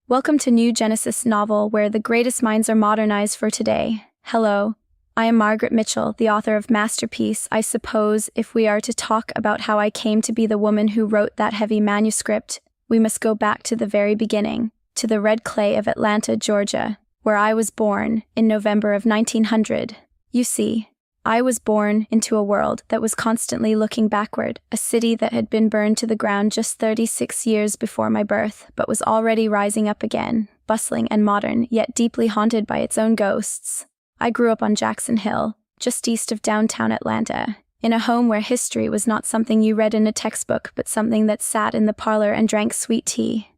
Welcome to New Genesis novel where the greatest minds are modernized for today. Hello, I am Margaret Mitchell, the author of Masterpiece. I suppose if we are to talk about how I came to be the woman who wrote that heavy manuscript, we must go back to the very beginning, to the red clay of Atlanta, Georgia, where I was born in November of 1900. You see, I was born into a world that was constantly looking backward, a city that had been burned to the ground just 36 years before my birth, but was already rising up again, bustling and modern, yet deeply haunted by its own ghosts. I grew up on Jackson Hill, just east of downtown Atlanta, in a home where history was not something you read in a textbook, but something that sat in the parlor and drank sweet tea.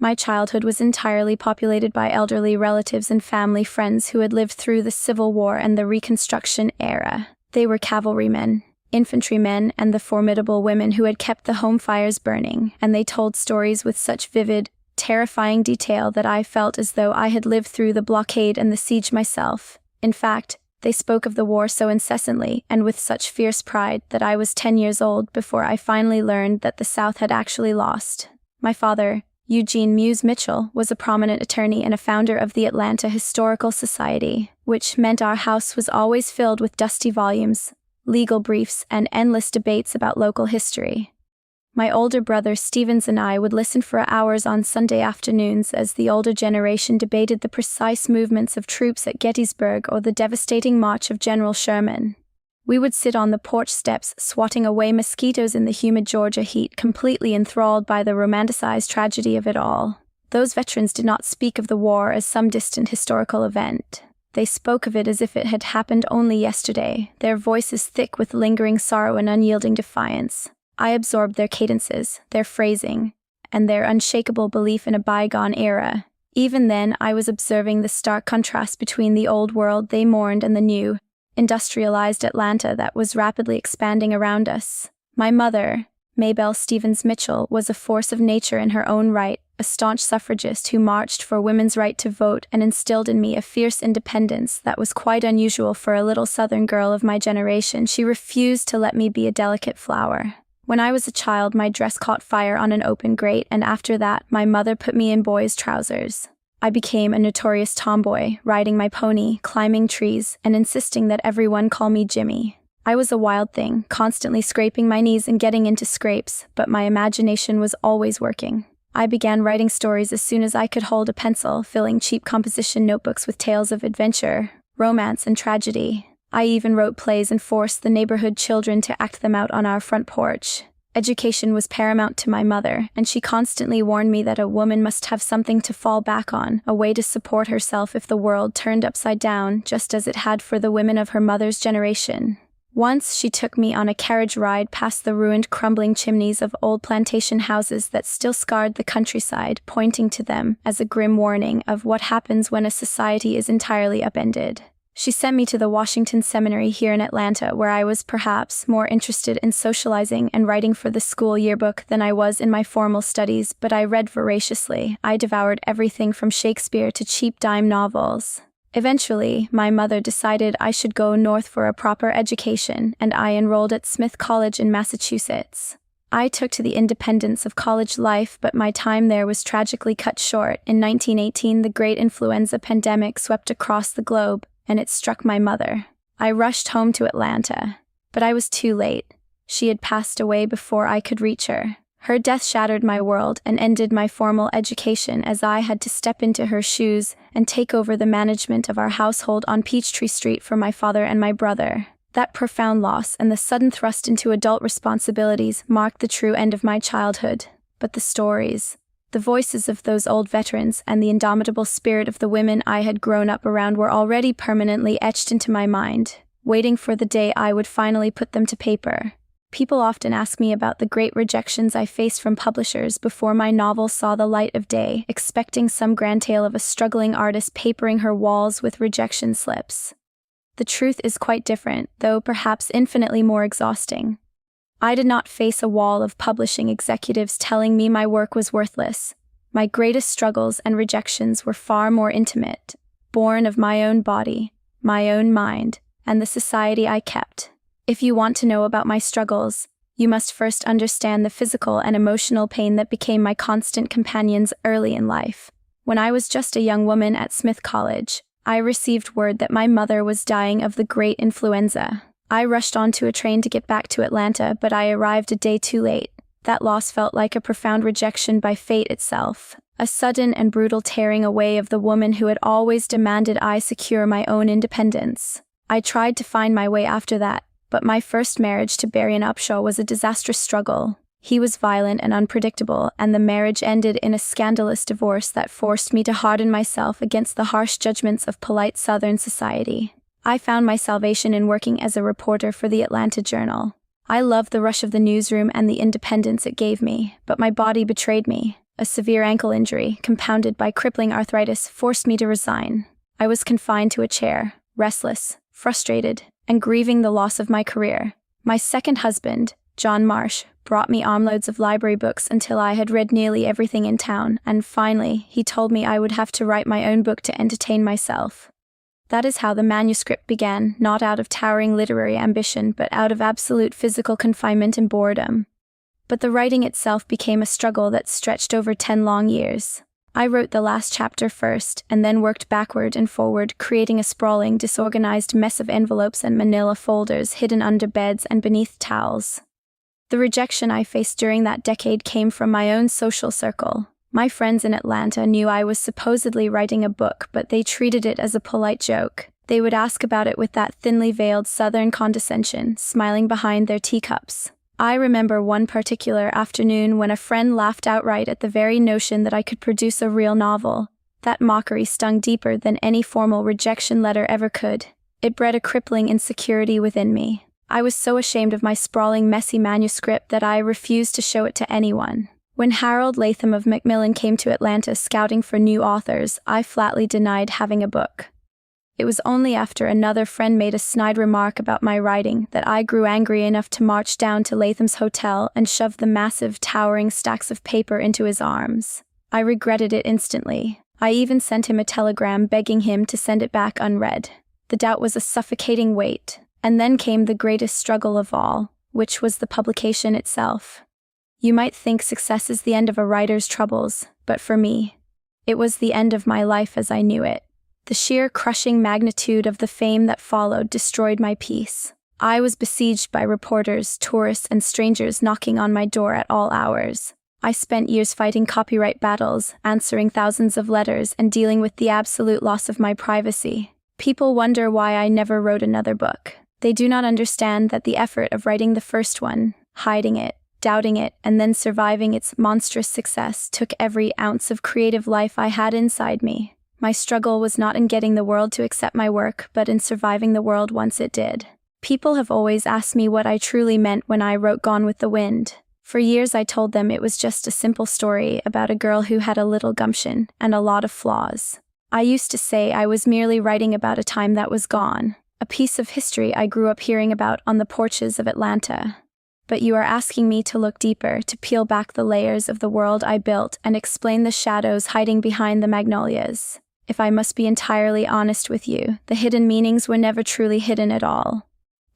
My childhood was entirely populated by elderly relatives and family friends who had lived through the Civil War and the Reconstruction era. They were cavalrymen, infantrymen, and the formidable women who had kept the home fires burning, and they told stories with such vivid, terrifying detail that I felt as though I had lived through the blockade and the siege myself. In fact, they spoke of the war so incessantly and with such fierce pride that I was 10 years old before I finally learned that the South had actually lost. My father, Eugene Muse Mitchell, was a prominent attorney and a founder of the Atlanta Historical Society, which meant our house was always filled with dusty volumes, legal briefs, and endless debates about local history. My older brother Stevens and I would listen for hours on Sunday afternoons as the older generation debated the precise movements of troops at Gettysburg or the devastating march of General Sherman. We would sit on the porch steps, swatting away mosquitoes in the humid Georgia heat, completely enthralled by the romanticized tragedy of it all. Those veterans did not speak of the war as some distant historical event. They spoke of it as if it had happened only yesterday, their voices thick with lingering sorrow and unyielding defiance. I absorbed their cadences, their phrasing, and their unshakable belief in a bygone era. Even then, I was observing the stark contrast between the old world they mourned and the new, industrialized Atlanta that was rapidly expanding around us. My mother, Maybelle Stephens Mitchell, was a force of nature in her own right, a staunch suffragist who marched for women's right to vote and instilled in me a fierce independence that was quite unusual for a little Southern girl of my generation. She refused to let me be a delicate flower. When I was a child, my dress caught fire on an open grate, and after that, my mother put me in boys' trousers. I became a notorious tomboy, riding my pony, climbing trees, and insisting that everyone call me Jimmy. I was a wild thing, constantly scraping my knees and getting into scrapes, but my imagination was always working. I began writing stories as soon as I could hold a pencil, filling cheap composition notebooks with tales of adventure, romance, and tragedy. I even wrote plays and forced the neighborhood children to act them out on our front porch. Education was paramount to my mother, and she constantly warned me that a woman must have something to fall back on, a way to support herself if the world turned upside down, just as it had for the women of her mother's generation. Once she took me on a carriage ride past the ruined, crumbling chimneys of old plantation houses that still scarred the countryside, pointing to them as a grim warning of what happens when a society is entirely upended. She sent me to the Washington Seminary here in Atlanta, where I was perhaps more interested in socializing and writing for the school yearbook than I was in my formal studies, but I read voraciously. I devoured everything from Shakespeare to cheap dime novels. Eventually, my mother decided I should go north for a proper education, and I enrolled at Smith College in Massachusetts. I took to the independence of college life, but my time there was tragically cut short. In 1918, the great influenza pandemic swept across the globe, and it struck my mother. I rushed home to Atlanta, but I was too late. She had passed away before I could reach her. Her death shattered my world and ended my formal education, as I had to step into her shoes and take over the management of our household on Peachtree Street for my father and my brother. That profound loss and the sudden thrust into adult responsibilities marked the true end of my childhood. But the stories, the voices of those old veterans, and the indomitable spirit of the women I had grown up around were already permanently etched into my mind, waiting for the day I would finally put them to paper. People often ask me about the great rejections I faced from publishers before my novel saw the light of day, expecting some grand tale of a struggling artist papering her walls with rejection slips. The truth is quite different, though perhaps infinitely more exhausting. I did not face a wall of publishing executives telling me my work was worthless. My greatest struggles and rejections were far more intimate, born of my own body, my own mind, and the society I kept. If you want to know about my struggles, you must first understand the physical and emotional pain that became my constant companions early in life. When I was just a young woman at Smith College, I received word that my mother was dying of the great influenza. I rushed onto a train to get back to Atlanta, but I arrived a day too late. That loss felt like a profound rejection by fate itself, a sudden and brutal tearing away of the woman who had always demanded I secure my own independence. I tried to find my way after that, but my first marriage to Berrien Upshaw was a disastrous struggle. He was violent and unpredictable, and the marriage ended in a scandalous divorce that forced me to harden myself against the harsh judgments of polite Southern society. I found my salvation in working as a reporter for the Atlanta Journal. I loved the rush of the newsroom and the independence it gave me, but my body betrayed me. A severe ankle injury, compounded by crippling arthritis, forced me to resign. I was confined to a chair, restless, frustrated, and grieving the loss of my career. My second husband, John Marsh, brought me armloads of library books until I had read nearly everything in town, and finally, he told me I would have to write my own book to entertain myself. That is how the manuscript began, not out of towering literary ambition, but out of absolute physical confinement and boredom. But the writing itself became a struggle that stretched over 10 long years. I wrote the last chapter first, and then worked backward and forward, creating a sprawling, disorganized mess of envelopes and manila folders hidden under beds and beneath towels. The rejection I faced during that decade came from my own social circle. My friends in Atlanta knew I was supposedly writing a book, but they treated it as a polite joke. They would ask about it with that thinly veiled Southern condescension, smiling behind their teacups. I remember one particular afternoon when a friend laughed outright at the very notion that I could produce a real novel. That mockery stung deeper than any formal rejection letter ever could. It bred a crippling insecurity within me. I was so ashamed of my sprawling, messy manuscript that I refused to show it to anyone. When Harold Latham of Macmillan came to Atlanta scouting for new authors, I flatly denied having a book. It was only after another friend made a snide remark about my writing that I grew angry enough to march down to Latham's hotel and shove the massive, towering stacks of paper into his arms. I regretted it instantly. I even sent him a telegram begging him to send it back unread. The doubt was a suffocating weight. And then came the greatest struggle of all, which was the publication itself. You might think success is the end of a writer's troubles, but for me, it was the end of my life as I knew it. The sheer crushing magnitude of the fame that followed destroyed my peace. I was besieged by reporters, tourists, and strangers knocking on my door at all hours. I spent years fighting copyright battles, answering thousands of letters, and dealing with the absolute loss of my privacy. People wonder why I never wrote another book. They do not understand that the effort of writing the first one, hiding it, doubting it, and then surviving its monstrous success took every ounce of creative life I had inside me. My struggle was not in getting the world to accept my work, but in surviving the world once it did. People have always asked me what I truly meant when I wrote Gone with the Wind. For years I told them it was just a simple story about a girl who had a little gumption and a lot of flaws. I used to say I was merely writing about a time that was gone. A piece of history I grew up hearing about on the porches of Atlanta. But you are asking me to look deeper, to peel back the layers of the world I built and explain the shadows hiding behind the magnolias. If I must be entirely honest with you, the hidden meanings were never truly hidden at all.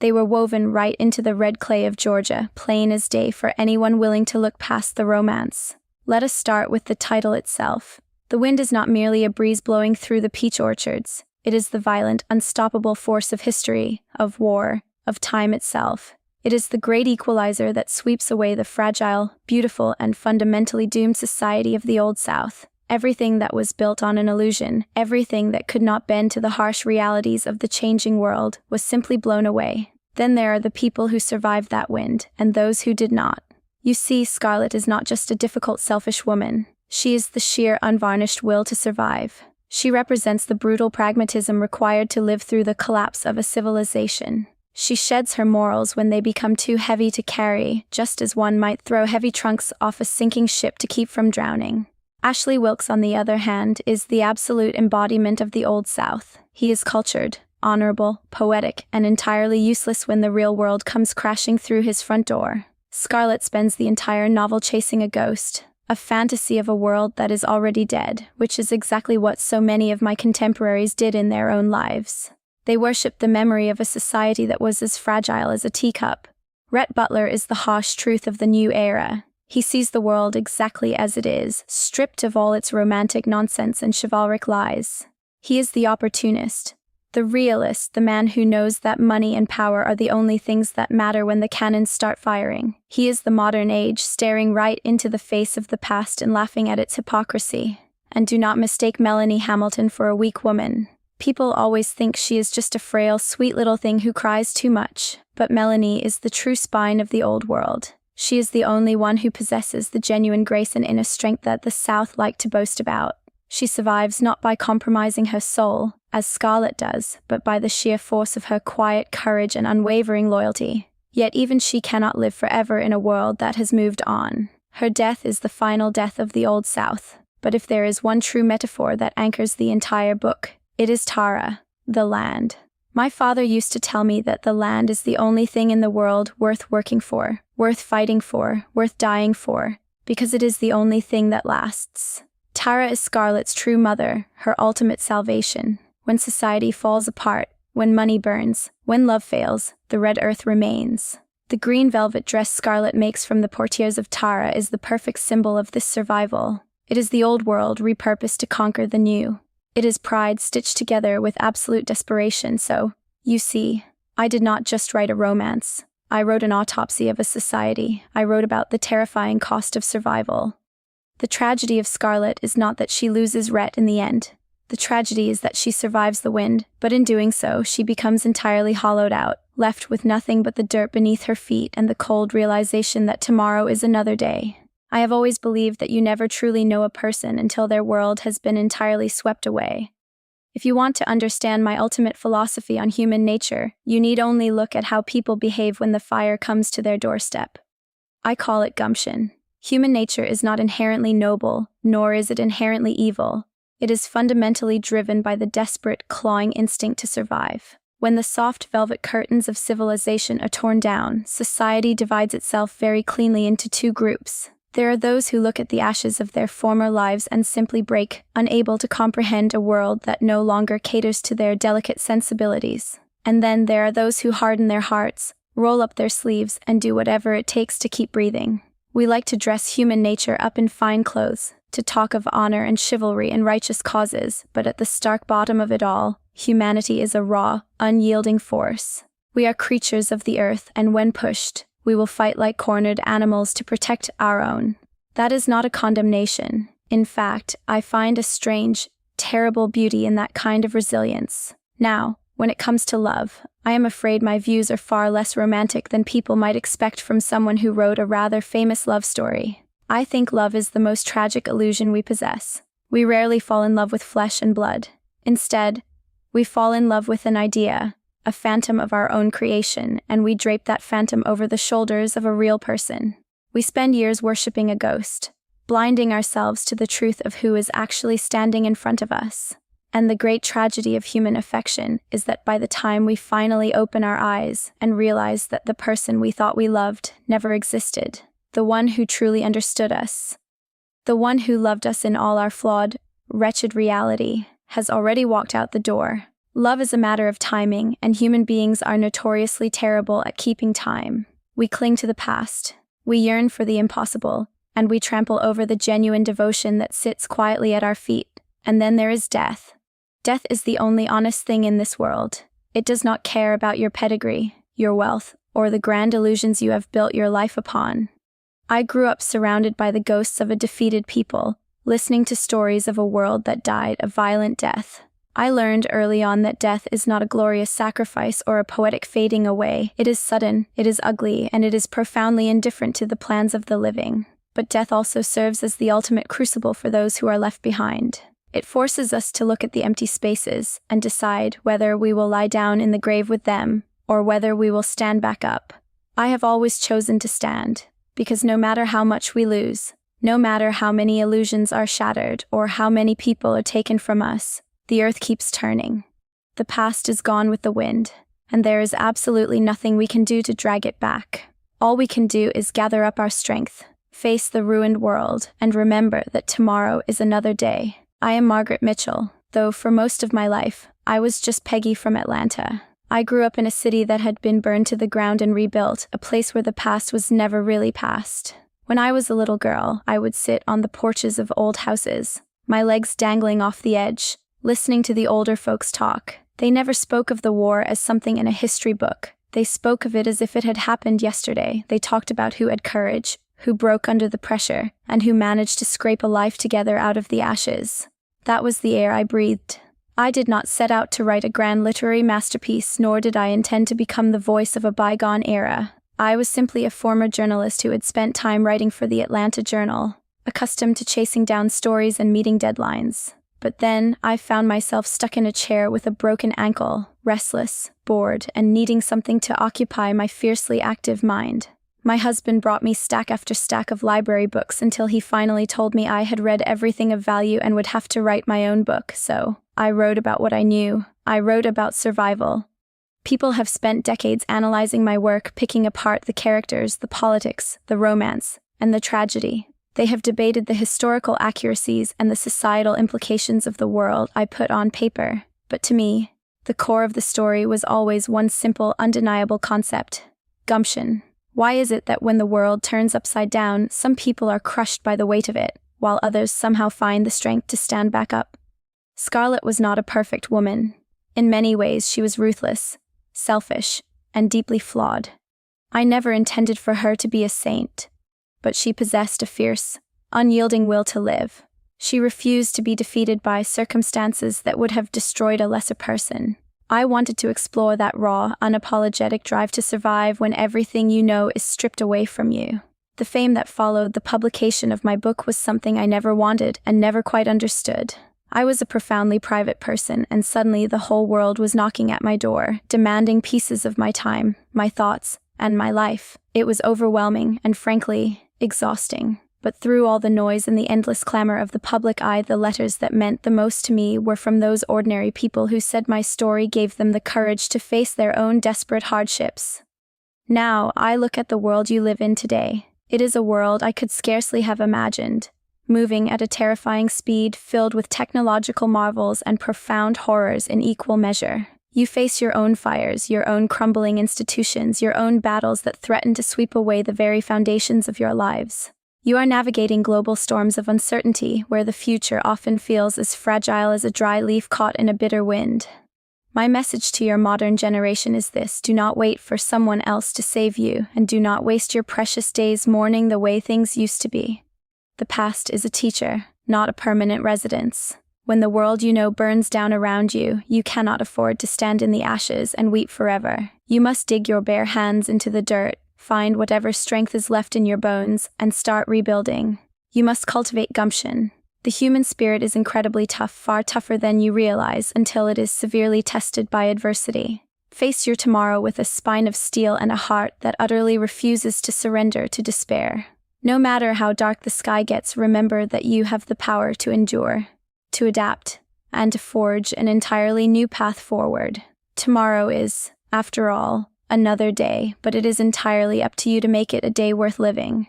They were woven right into the red clay of Georgia, plain as day for anyone willing to look past the romance. Let us start with the title itself. The wind is not merely a breeze blowing through the peach orchards. It is the violent, unstoppable force of history, of war, of time itself. It is the great equalizer that sweeps away the fragile, beautiful, and fundamentally doomed society of the Old South. Everything that was built on an illusion, everything that could not bend to the harsh realities of the changing world, was simply blown away. Then there are the people who survived that wind, and those who did not. You see, Scarlett is not just a difficult, selfish woman. She is the sheer, unvarnished will to survive. She represents the brutal pragmatism required to live through the collapse of a civilization. She sheds her morals when they become too heavy to carry, just as one might throw heavy trunks off a sinking ship to keep from drowning. Ashley Wilkes, on the other hand, is the absolute embodiment of the Old South. He is cultured, honorable, poetic, and entirely useless when the real world comes crashing through his front door. Scarlett spends the entire novel chasing a ghost, a fantasy of a world that is already dead, which is exactly what so many of my contemporaries did in their own lives. They worshipped the memory of a society that was as fragile as a teacup. Rhett Butler is the harsh truth of the new era. He sees the world exactly as it is, stripped of all its romantic nonsense and chivalric lies. He is the opportunist, the realist, the man who knows that money and power are the only things that matter when the cannons start firing. He is the modern age, staring right into the face of the past and laughing at its hypocrisy. And do not mistake Melanie Hamilton for a weak woman. People always think she is just a frail, sweet little thing who cries too much, but Melanie is the true spine of the old world. She is the only one who possesses the genuine grace and inner strength that the South like to boast about. She survives not by compromising her soul, as Scarlett does, but by the sheer force of her quiet courage and unwavering loyalty. Yet even she cannot live forever in a world that has moved on. Her death is the final death of the Old South. But if there is one true metaphor that anchors the entire book, it is Tara, the land. My father used to tell me that the land is the only thing in the world worth working for, worth fighting for, worth dying for, because it is the only thing that lasts. Tara is Scarlett's true mother, her ultimate salvation. When society falls apart, when money burns, when love fails, the red earth remains. The green velvet dress Scarlett makes from the portieres of Tara is the perfect symbol of this survival. It is the old world repurposed to conquer the new. It is pride stitched together with absolute desperation, so, you see, I did not just write a romance. I wrote an autopsy of a society. I wrote about the terrifying cost of survival. The tragedy of Scarlett is not that she loses Rhett in the end. The tragedy is that she survives the wind, but in doing so, she becomes entirely hollowed out, left with nothing but the dirt beneath her feet and the cold realization that tomorrow is another day. I have always believed that you never truly know a person until their world has been entirely swept away. If you want to understand my ultimate philosophy on human nature, you need only look at how people behave when the fire comes to their doorstep. I call it gumption. Human nature is not inherently noble, nor is it inherently evil. It is fundamentally driven by the desperate, clawing instinct to survive. When the soft velvet curtains of civilization are torn down, society divides itself very cleanly into two groups. There are those who look at the ashes of their former lives and simply break, unable to comprehend a world that no longer caters to their delicate sensibilities. And then there are those who harden their hearts, roll up their sleeves, and do whatever it takes to keep breathing. We like to dress human nature up in fine clothes, to talk of honor and chivalry and righteous causes, but at the stark bottom of it all, humanity is a raw, unyielding force. We are creatures of the earth, and when pushed, we will fight like cornered animals to protect our own. That is not a condemnation. In fact, I find a strange, terrible beauty in that kind of resilience. Now, when it comes to love, I am afraid my views are far less romantic than people might expect from someone who wrote a rather famous love story. I think love is the most tragic illusion we possess. We rarely fall in love with flesh and blood. Instead, we fall in love with an idea, a phantom of our own creation, and we drape that phantom over the shoulders of a real person. We spend years worshipping a ghost, blinding ourselves to the truth of who is actually standing in front of us. And the great tragedy of human affection is that by the time we finally open our eyes and realize that the person we thought we loved never existed, the one who truly understood us, the one who loved us in all our flawed, wretched reality, has already walked out the door. Love is a matter of timing, and human beings are notoriously terrible at keeping time. We cling to the past, we yearn for the impossible, and we trample over the genuine devotion that sits quietly at our feet. And then there is death. Death is the only honest thing in this world. It does not care about your pedigree, your wealth, or the grand illusions you have built your life upon. I grew up surrounded by the ghosts of a defeated people, listening to stories of a world that died a violent death. I learned early on that death is not a glorious sacrifice or a poetic fading away. It is sudden, it is ugly, and it is profoundly indifferent to the plans of the living. But death also serves as the ultimate crucible for those who are left behind. It forces us to look at the empty spaces and decide whether we will lie down in the grave with them or whether we will stand back up. I have always chosen to stand, because no matter how much we lose, no matter how many illusions are shattered or how many people are taken from us, the earth keeps turning. The past is gone with the wind, and there is absolutely nothing we can do to drag it back. All we can do is gather up our strength, face the ruined world, and remember that tomorrow is another day. I am Margaret Mitchell, though for most of my life, I was just Peggy from Atlanta. I grew up in a city that had been burned to the ground and rebuilt, a place where the past was never really past. When I was a little girl, I would sit on the porches of old houses, my legs dangling off the edge, listening to the older folks talk. They never spoke of the war as something in a history book. They spoke of it as if it had happened yesterday. They talked about who had courage, who broke under the pressure, and who managed to scrape a life together out of the ashes. That was the air I breathed. I did not set out to write a grand literary masterpiece, nor did I intend to become the voice of a bygone era. I was simply a former journalist who had spent time writing for the Atlanta Journal, accustomed to chasing down stories and meeting deadlines. But then, I found myself stuck in a chair with a broken ankle, restless, bored, and needing something to occupy my fiercely active mind. My husband brought me stack after stack of library books until he finally told me I had read everything of value and would have to write my own book, so I wrote about what I knew. I wrote about survival. People have spent decades analyzing my work, picking apart the characters, the politics, the romance, and the tragedy. They have debated the historical accuracies and the societal implications of the world I put on paper. But to me, the core of the story was always one simple, undeniable concept: gumption. Why is it that when the world turns upside down, some people are crushed by the weight of it, while others somehow find the strength to stand back up? Scarlett was not a perfect woman. In many ways, she was ruthless, selfish, and deeply flawed. I never intended for her to be a saint. But she possessed a fierce, unyielding will to live. She refused to be defeated by circumstances that would have destroyed a lesser person. I wanted to explore that raw, unapologetic drive to survive when everything you know is stripped away from you. The fame that followed the publication of my book was something I never wanted and never quite understood. I was a profoundly private person, and suddenly the whole world was knocking at my door, demanding pieces of my time, my thoughts, and my life. It was overwhelming and, frankly, exhausting. But through all the noise and the endless clamor of the public eye, the letters that meant the most to me were from those ordinary people who said my story gave them the courage to face their own desperate hardships. Now, I look at the world you live in today. It is a world I could scarcely have imagined, moving at a terrifying speed, filled with technological marvels and profound horrors in equal measure. You face your own fires, your own crumbling institutions, your own battles that threaten to sweep away the very foundations of your lives. You are navigating global storms of uncertainty, where the future often feels as fragile as a dry leaf caught in a bitter wind. My message to your modern generation is this: do not wait for someone else to save you, and do not waste your precious days mourning the way things used to be. The past is a teacher, not a permanent residence. When the world you know burns down around you, you cannot afford to stand in the ashes and weep forever. You must dig your bare hands into the dirt, find whatever strength is left in your bones, and start rebuilding. You must cultivate gumption. The human spirit is incredibly tough, far tougher than you realize, until it is severely tested by adversity. Face your tomorrow with a spine of steel and a heart that utterly refuses to surrender to despair. No matter how dark the sky gets, remember that you have the power to endure, to adapt, and to forge an entirely new path forward. Tomorrow is, after all, another day, but it is entirely up to you to make it a day worth living.